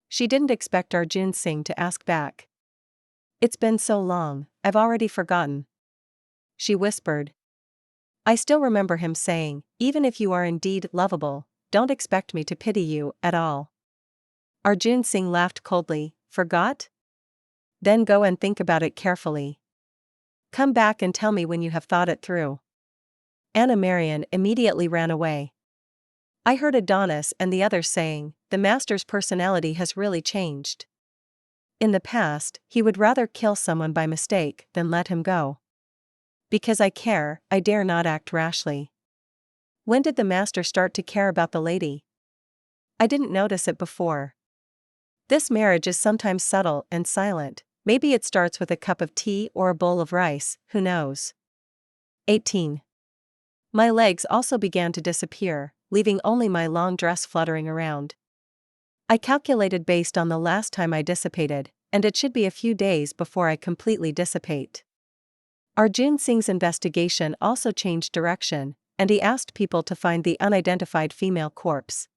She didn't expect Arjun Singh to ask back. "It's been so long, I've already forgotten," she whispered. I still remember him saying, "Even if you are indeed lovable, don't expect me to pity you at all." Arjun Singh laughed coldly. "Forgot? Then go and think about it carefully. Come back and tell me when you have thought it through." Anna Marian immediately ran away. I heard Adonis and the others saying, "The master's personality has really changed. In the past, he would rather kill someone by mistake than let him go. Because I care, I dare not act rashly." When did the master start to care about the lady? I didn't notice it before. This marriage is sometimes subtle and silent. Maybe it starts with a cup of tea or a bowl of rice, who knows? 18. My legs also began to disappear, leaving only my long dress fluttering around. I calculated based on the last time I dissipated, and it should be a few days before I completely dissipate. Arjun Singh's investigation also changed direction, and he asked people to find the unidentified female corpse.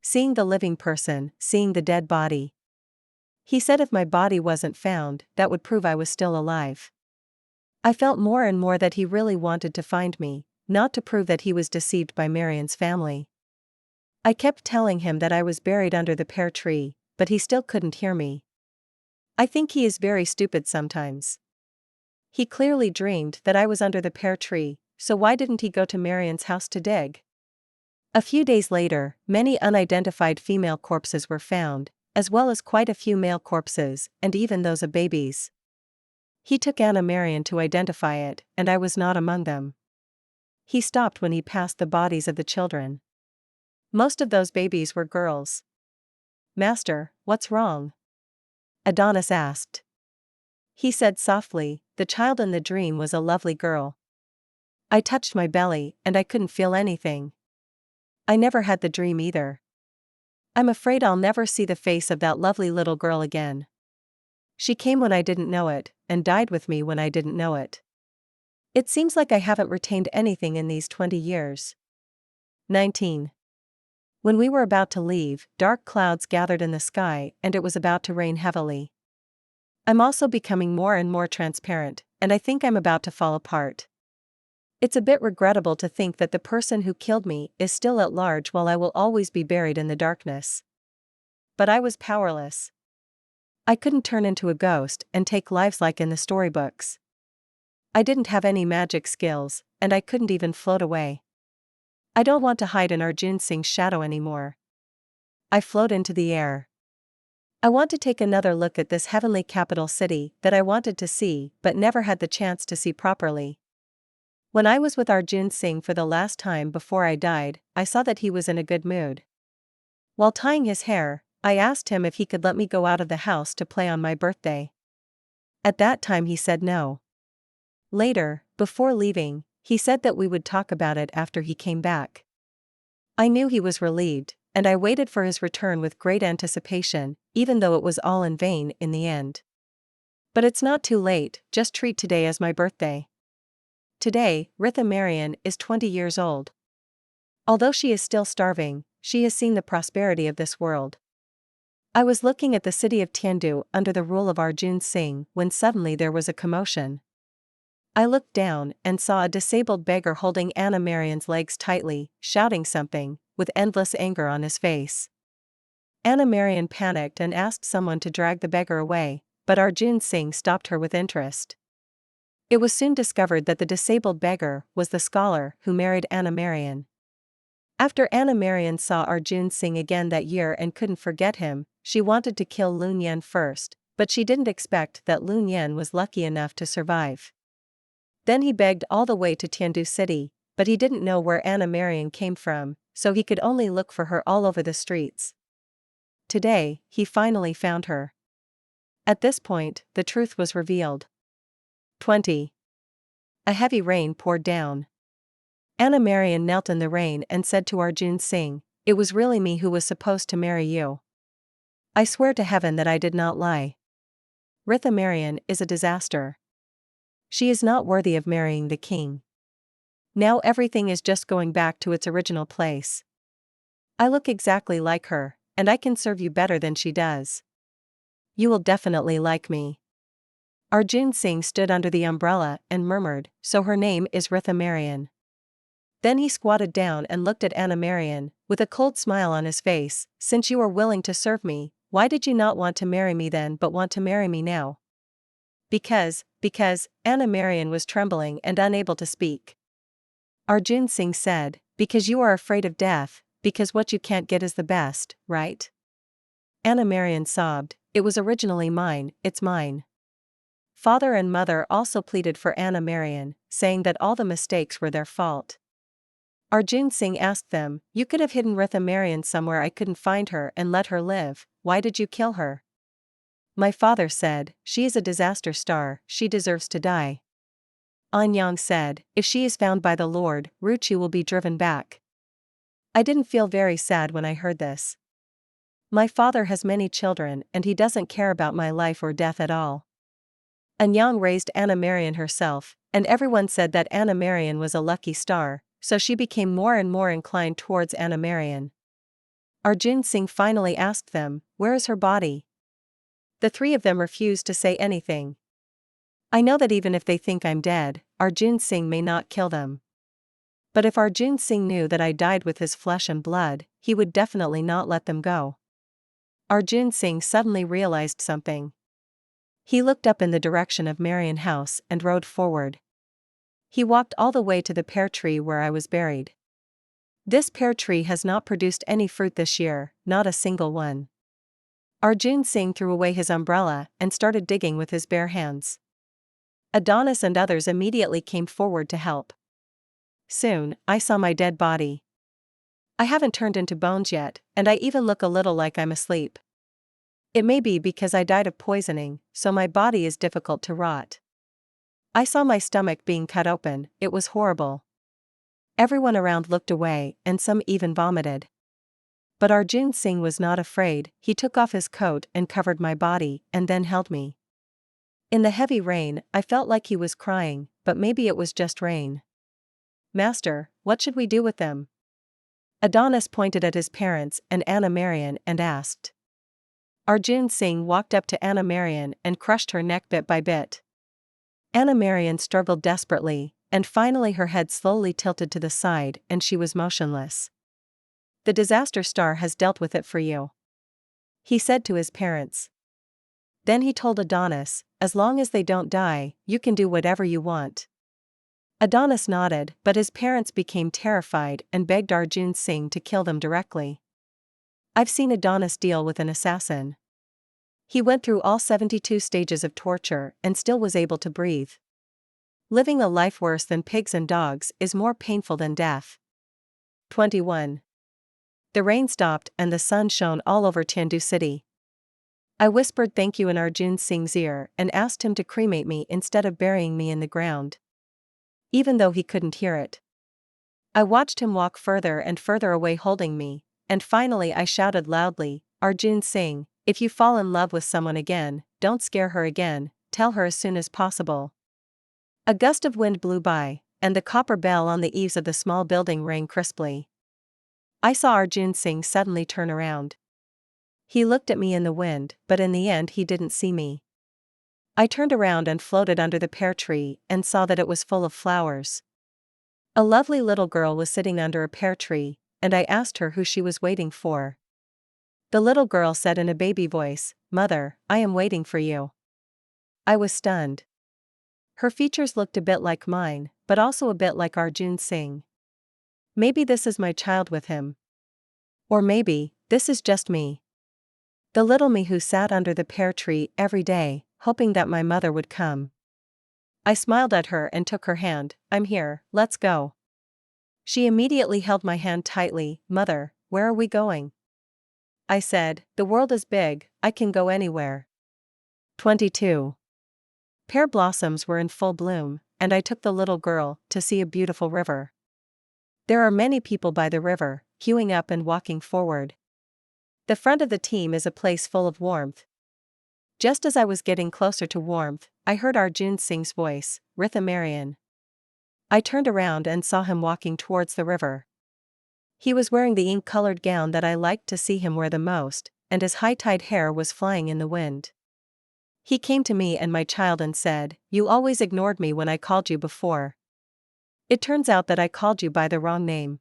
Seeing the living person, seeing the dead body. He said if my body wasn't found, that would prove I was still alive. I felt more and more that he really wanted to find me, not to prove that he was deceived by Marian's family. I kept telling him that I was buried under the pear tree, but he still couldn't hear me. I think he is very stupid sometimes. He clearly dreamed that I was under the pear tree, so why didn't he go to Marian's house to dig? A few days later, many unidentified female corpses were found, as well as quite a few male corpses, and even those of babies. He took Anna Marian to identify it, and I was not among them. He stopped when he passed the bodies of the children. Most of those babies were girls. "Master, what's wrong?" Adonis asked. He said softly, "The child in the dream was a lovely girl." I touched my belly, and I couldn't feel anything. I never had the dream either. I'm afraid I'll never see the face of that lovely little girl again. She came when I didn't know it, and died with me when I didn't know it. It seems like I haven't retained anything in these 20 years. 19. When we were about to leave, dark clouds gathered in the sky and it was about to rain heavily. I'm also becoming more and more transparent, and I think I'm about to fall apart. It's a bit regrettable to think that the person who killed me is still at large while I will always be buried in the darkness. But I was powerless. I couldn't turn into a ghost and take lives like in the storybooks. I didn't have any magic skills, and I couldn't even float away. I don't want to hide in Arjun Singh's shadow anymore. I float into the air. I want to take another look at this heavenly capital city that I wanted to see but never had the chance to see properly. When I was with Arjun Singh for the last time before I died, I saw that he was in a good mood. While tying his hair, I asked him if he could let me go out of the house to play on my birthday. At that time he said no. Later, before leaving, he said that we would talk about it after he came back. I knew he was relieved, and I waited for his return with great anticipation, even though it was all in vain in the end. But it's not too late, just treat today as my birthday. Today, Ritha Marian is 20 years old. Although she is still starving, she has seen the prosperity of this world. I was looking at the city of Tiandu under the rule of Arjun Singh when suddenly there was a commotion. I looked down and saw a disabled beggar holding Anna Marian's legs tightly, shouting something, with endless anger on his face. Anna Marian panicked and asked someone to drag the beggar away, but Arjun Singh stopped her with interest. It was soon discovered that the disabled beggar was the scholar who married Anna Marian. After Anna Marian saw Arjun Singh again that year and couldn't forget him, she wanted to kill Lun Yen first, but she didn't expect that Lun Yen was lucky enough to survive. Then he begged all the way to Tiandu City, but he didn't know where Anna Marian came from, so he could only look for her all over the streets. Today, he finally found her. At this point, the truth was revealed. 20. A heavy rain poured down. Anna Marian knelt in the rain and said to Arjun Singh, "It was really me who was supposed to marry you. I swear to heaven that I did not lie. Ritha Marian is a disaster. She is not worthy of marrying the king. Now everything is just going back to its original place. I look exactly like her, and I can serve you better than she does. You will definitely like me." Arjun Singh stood under the umbrella and murmured, "So her name is Ritha Marian." Then he squatted down and looked at Anna Marian, with a cold smile on his face. "Since you are willing to serve me, why did you not want to marry me then but want to marry me now?" Because, Anna Marian was trembling and unable to speak. Arjun Singh said, "Because you are afraid of death, because what you can't get is the best, right?" Anna Marian sobbed, "It was originally mine, it's mine." Father and mother also pleaded for Anna Marian, saying that all the mistakes were their fault. Arjun Singh asked them, "You could have hidden Ritha Marian somewhere I couldn't find her and let her live, why did you kill her?" My father said, "She is a disaster star, she deserves to die." Anyang said, "If she is found by the Lord, Ruchi will be driven back." I didn't feel very sad when I heard this. My father has many children and he doesn't care about my life or death at all. Anyang raised Anna Marian herself, and everyone said that Anna Marian was a lucky star, so she became more and more inclined towards Anna Marian. Arjun Singh finally asked them, "Where is her body?" The three of them refused to say anything. I know that even if they think I'm dead, Arjun Singh may not kill them. But if Arjun Singh knew that I died with his flesh and blood, he would definitely not let them go. Arjun Singh suddenly realized something. He looked up in the direction of Marian House and rode forward. He walked all the way to the pear tree where I was buried. This pear tree has not produced any fruit this year, not a single one. Arjun Singh threw away his umbrella and started digging with his bare hands. Adonis and others immediately came forward to help. Soon, I saw my dead body. I haven't turned into bones yet, and I even look a little like I'm asleep. It may be because I died of poisoning, so my body is difficult to rot. I saw my stomach being cut open, it was horrible. Everyone around looked away, and some even vomited. But Arjun Singh was not afraid, he took off his coat and covered my body, and then held me. In the heavy rain, I felt like he was crying, but maybe it was just rain. "Master, what should we do with them?" Adonis pointed at his parents and Anna Marian and asked. Arjun Singh walked up to Anna Marian and crushed her neck bit by bit. Anna Marian struggled desperately, and finally her head slowly tilted to the side and she was motionless. "The disaster star has dealt with it for you," he said to his parents. Then he told Adonis, "As long as they don't die, you can do whatever you want." Adonis nodded, but his parents became terrified and begged Arjun Singh to kill them directly. I've seen Adonis deal with an assassin. He went through all 72 stages of torture and still was able to breathe. Living a life worse than pigs and dogs is more painful than death. 21. The rain stopped and the sun shone all over Chandu city. I whispered thank you in Arjun Singh's ear and asked him to cremate me instead of burying me in the ground. Even though he couldn't hear it. I watched him walk further and further away holding me, and finally I shouted loudly, Arjun Singh, if you fall in love with someone again, don't scare her again, tell her as soon as possible. A gust of wind blew by, and the copper bell on the eaves of the small building rang crisply. I saw Arjun Singh suddenly turn around. He looked at me in the wind, but in the end he didn't see me. I turned around and floated under the pear tree and saw that it was full of flowers. A lovely little girl was sitting under a pear tree, and I asked her who she was waiting for. The little girl said in a baby voice, Mother, I am waiting for you. I was stunned. Her features looked a bit like mine, but also a bit like Arjun Singh. Maybe this is my child with him. Or maybe, this is just me. The little me who sat under the pear tree every day, hoping that my mother would come. I smiled at her and took her hand, I'm here, let's go. She immediately held my hand tightly, Mother, where are we going? I said, the world is big, I can go anywhere. 22. Pear blossoms were in full bloom, and I took the little girl to see a beautiful river. There are many people by the river, queuing up and walking forward. The front of the team is a place full of warmth. Just as I was getting closer to warmth, I heard Arjun Singh's voice, Maran. I turned around and saw him walking towards the river. He was wearing the ink-colored gown that I liked to see him wear the most, and his high-tied hair was flying in the wind. He came to me and my child and said, You always ignored me when I called you before. It turns out that I called you by the wrong name.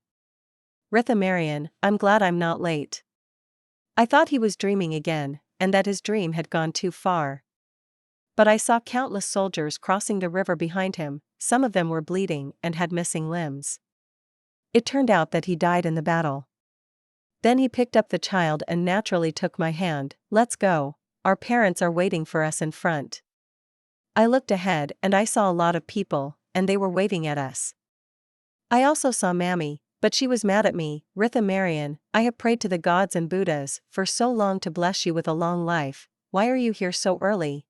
Maran, I'm glad I'm not late. I thought he was dreaming again, and that his dream had gone too far. But I saw countless soldiers crossing the river behind him, some of them were bleeding and had missing limbs. It turned out that he died in the battle. Then he picked up the child and naturally took my hand, Let's go, our parents are waiting for us in front. I looked ahead and I saw a lot of people, and they were waving at us. I also saw Mammy, but she was mad at me, Maran, I have prayed to the gods and Buddhas for so long to bless you with a long life, why are you here so early?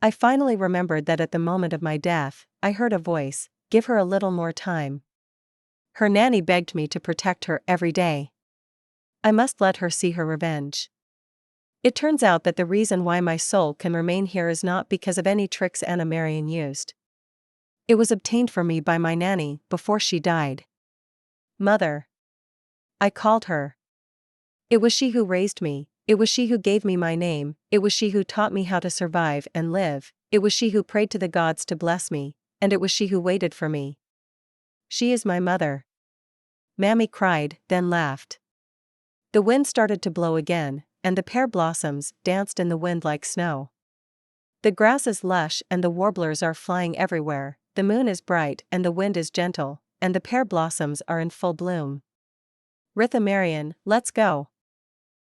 I finally remembered that at the moment of my death, I heard a voice, Give her a little more time. Her nanny begged me to protect her every day. I must let her see her revenge. It turns out that the reason why my soul can remain here is not because of any tricks Anna Marion used. It was obtained for me by my nanny before she died. Mother. I called her. It was she who raised me, it was she who gave me my name, it was she who taught me how to survive and live, it was she who prayed to the gods to bless me, and it was she who waited for me. She is my mother. Mammy cried, then laughed. The wind started to blow again, and the pear blossoms danced in the wind like snow. The grass is lush and the warblers are flying everywhere, the moon is bright and the wind is gentle, and the pear blossoms are in full bloom. Maran, let's go.